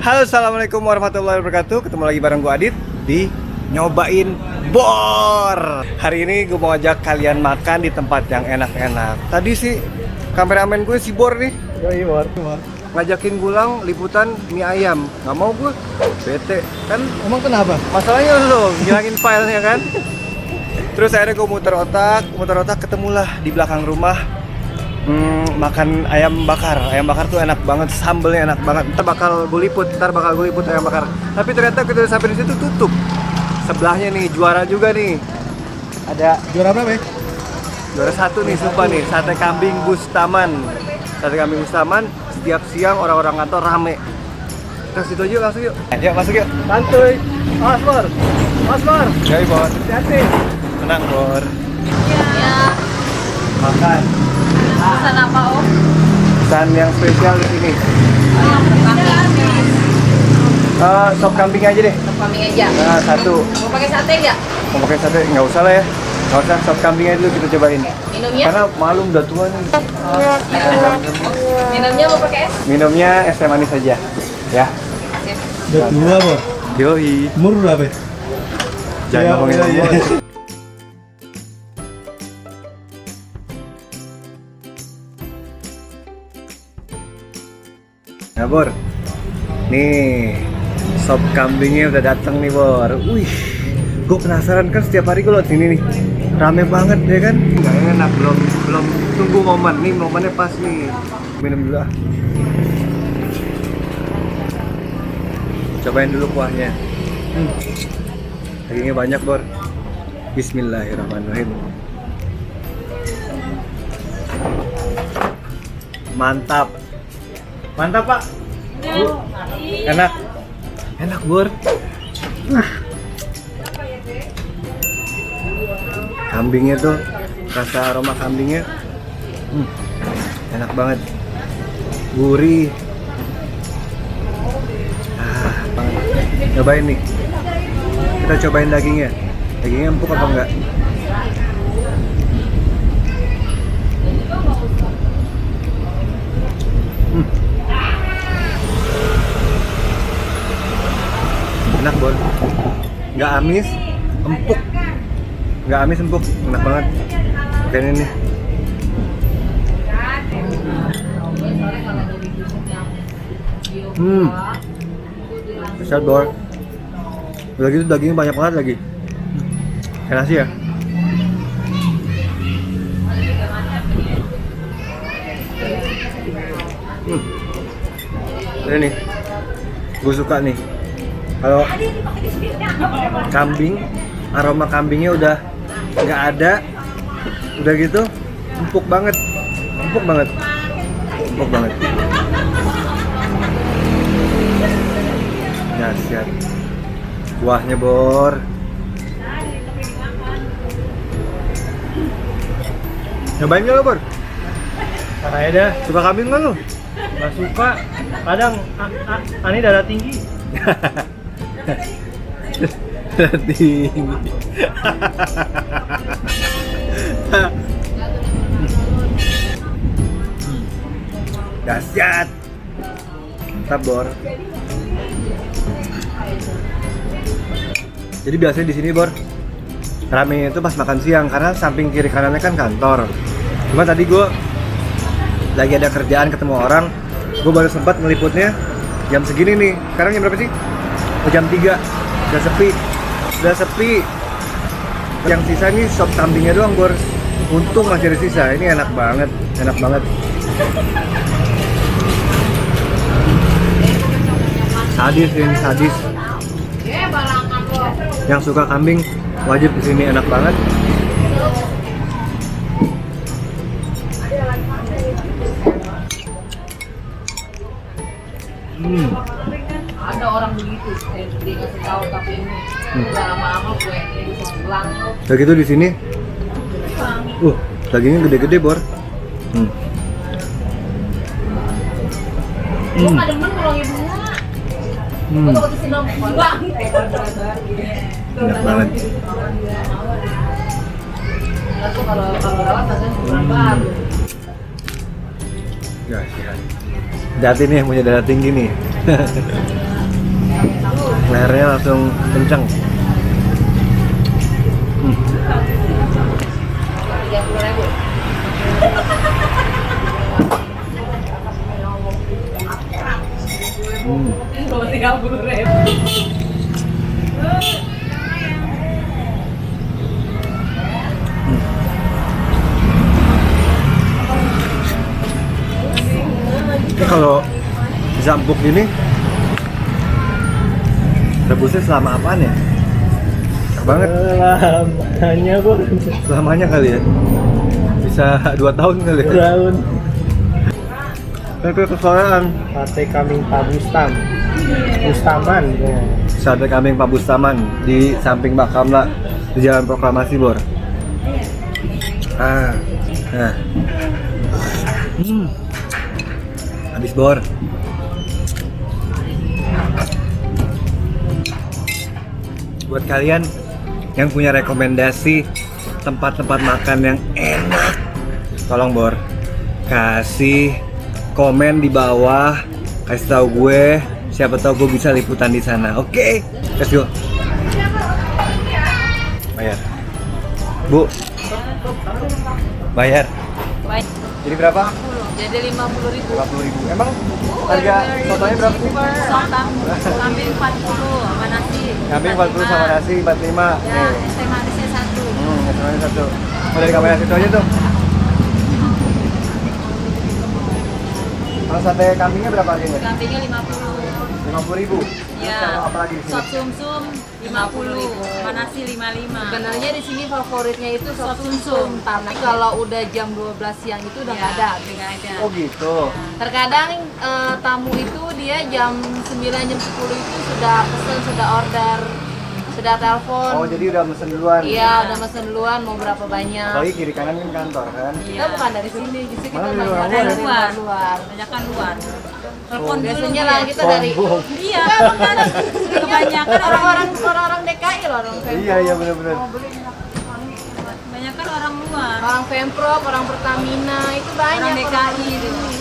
Halo, assalamualaikum warahmatullahi wabarakatuh. Ketemu lagi bareng gue Adit di Nyobain Bor. Hari ini gue mau ajak kalian makan di tempat yang enak-enak. Tadi sih kameramen gue si Bor nih. Yoi, Bor. Ngajakin gulang liputan mie ayam. Nggak mau gue, bete. Kan Emang kenapa? masalahnya lo ngilangin filenya kan. Terus akhirnya gue muter otak ketemulah di belakang rumah. Makan ayam bakar. Ayam bakar tuh enak banget, sambelnya enak banget. Ntar bakal gue liput ayam bakar. Tapi ternyata kita sampai di situ tutup. Sebelahnya nih juara juga nih. Ada Juara berapa ya? juara satu nih, sumpah nih, sate kambing Bustaman. Sate kambing Bustaman setiap siang orang-orang kantor rame. Kita situ aja langsung yuk. Yuk masuk yuk. Santuy. Mas Bor. Jadi Bor. Hati-hati. Tenang Bor. Ya, Makan. pesan apa Om? Pesan yang spesial di sini. Yang kambing. Sop kambing aja deh. Sop kambing aja. Nah, satu. Mau pakai sate nggak? Mau pakai sate? Nggak usah lah ya. Nggak usah, sop kambingnya dulu kita cobain. Minumnya? Karena malu udah tua nih. Minumnya mau pakai es? Minumnya es teh manis aja. Ya. Oke. Udah tua, Bor. Yoi. Umur berapa ya? Jangan ngomongin Iya. umur. Nah Bor, nih sop kambingnya udah datang nih Bor. Wih, gue penasaran kan setiap hari gue lewat sini nih, rame banget ya kan? Nggak enak, belum tunggu momen nih, momennya pas nih. Minum dulu ah. Cobain dulu kuahnya. Dagingnya banyak Bor. Bismillahirrahmanirrahim. Mantap. Mantap Pak. Bu. Enak. Enak Bor. Kambingnya tuh, rasa aroma kambingnya enak banget. Gurih. Banget. Cobain nih. Kita cobain dagingnya. Dagingnya empuk apa enggak? Enak Bor, nggak amis, empuk, enak banget. Oke ini. Besar Bor. Udah gitu dagingnya banyak banget lagi. Enak sih ya. Ini nih, gue suka nih. Kalau kambing, aroma kambingnya udah nggak ada, udah gitu empuk banget. Dahsyat. Kuahnya Bor. Nyobain nggak lo Bor? Karena ya dah. Suka kambing nggak lo? Gak suka. Kadang Ani darah tinggi. Tinggi. Dahsyat. Mantap Bor. Jadi biasanya di sini Bor, rame itu pas makan siang karena samping kiri kanannya kan kantor. Cuma tadi gue lagi ada kerjaan ketemu orang, gue baru sempat ngeliputnya jam segini nih. Sekarang jam berapa sih? Jam 3. Udah sepi. Yang sisa nih sop kambingnya doang Bor. Untung masih ada sisa. Ini enak banget. Sadis ini, sadis. Yang suka kambing wajib kesini, enak banget. Ada orang begitu, dikasih tahu tapi ini udah lama-lama gue bisa pulang. Udah gitu di sini. Dagingnya gede-gede Bor. Gue nggak demen kalau ibunya. Gue takut kesini bang. Enak banget. Tuh kalau lewat rasanya kurang baru. Ya, hati nih yang punya darah tinggi nih. lehernya langsung kencang. 30.000. Kalau 30.000. Ini kalau zampuk gini rebusnya selama apaan ya? Enak banget. Lamanya bor. Selamanya kali ya. Bisa 2 tahun kali ya. Daun. Tapi kesorean Sate kambing Pak Bustam. Bustaman. Ya. sate kambing Pak Bustaman di samping Bakamla di Jalan Proklamasi, Bor. Nah. Habis, Bor. Buat kalian yang punya rekomendasi tempat-tempat makan yang enak, tolong, Bor, kasih komen di bawah, kasih tahu gue, siapa tahu gue bisa liputan di sana. Oke, let's go. Bayar, Bu. Bayar. Baik. Jadi berapa? Jadi 50.000. 50.000. Emang harga sotonya berapa sih? Sotang kambing 40 sama nasi. Kambing 40 sama nasi 45. Ya, es teh manisnya 1. Es manis 1. Oh, dari kamera situ aja tuh. Kalau sate kambingnya berapa harganya? Kambingnya 50. 50.000. Ya. Kalau apa lagi di sini? Sop sumsum 50, sama nasi 55. Sebenarnya di sini favoritnya itu sop sumsum, tapi kalau udah jam 12 siang itu udah nggak ada. Oh gitu. Terkadang tamu itu dia jam 9 jam 10 itu sudah pesen, sudah order, sudah telepon. Oh jadi udah mesen duluan. Iya, udah mesen duluan mau berapa banyak. Apalagi kiri kanan kan kantor kan. Kita bukan dari sini, justru kita Mana dari banyak orang dari luar ya? luar. Kebanyakan luar. Telepon biasanya lah kita dari Sombong. Iya, kan kebanyakan orang DKI loh, orang Pemprov. Iya benar-benar. kebanyakan orang luar. Orang Pemprov, orang Pertamina itu banyak. Orang DKI di itu. sini.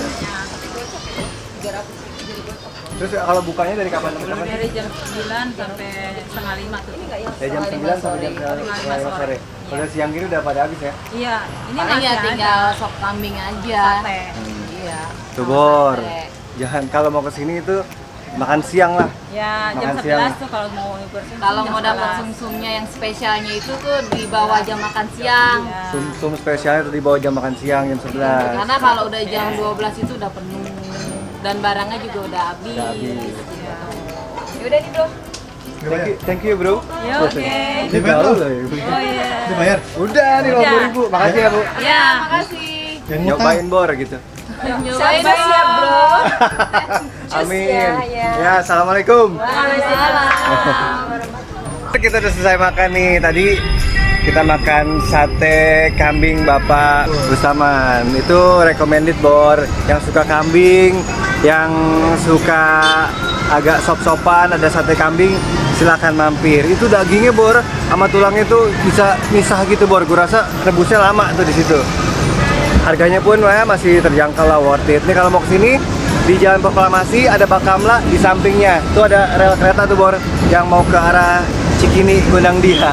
Terus kalau bukanya dari kapan sampai kapan? Dari jam 9 sampai setengah 5 tuh. Dari jam 9 sampai jam 5 sore. Kalau siang gini udah pada habis ya? Iya, ini Paling masih ya ada. tinggal sop kambing aja. Sate. Iya. Tuh, Bor. Sate. Jangan kalau mau kesini itu makan siang lah. Ya, jam Makan 11 siang. tuh kalau mau bersih. Kalau mau dapat sumsumnya yang spesialnya itu tuh di bawah jam makan siang. Iya. Sum spesialnya itu di bawah jam makan siang jam 11. Karena kalau udah jam 12 itu udah penuh dan barangnya juga udah habis. Udah habis. Ya. Ya udah nih, Bro. Thank you bro. Ya, oke. Ini gaul loh ya. Oh iya. Dibayar? Udah nih 50.000. Makasih ya bu. Ya, Makasih. Nyobain Bor gitu. Nyobain siap, Bro. Amin. ya. Ya, assalamualaikum. Waalaikumsalam. Kita udah selesai makan nih. Tadi kita makan sate kambing Bapak Bustaman. Itu recommended, Bor. Yang suka kambing, yang suka agak sop-sopan, ada sate kambing, silakan mampir. Itu dagingnya, Bor, sama tulangnya tuh bisa misah gitu, Bor. Gue rasa rebusnya lama tuh di situ. Harganya pun ya, masih terjangkau lah, worth it. Nih kalau mau kesini di Jalan Proklamasi ada Bakamla di sampingnya. Tuh ada rel kereta tuh, Bor, yang mau ke arah Cikini Gunung Dia.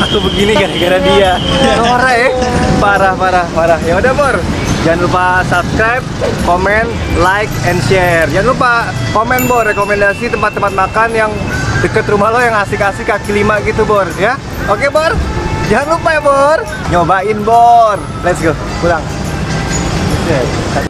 Aku begini gara-gara dia. Norak ya. Parah. Ya udah, Bor. Jangan lupa subscribe, komen, like, and share. Jangan lupa komen, Bor, rekomendasi tempat-tempat makan yang deket rumah lo yang asik-asik kaki 5 gitu, Bor, ya. Oke, Bor. Jangan lupa ya, Bor. Nyobain, Bor. Let's go. Pulang. Oke.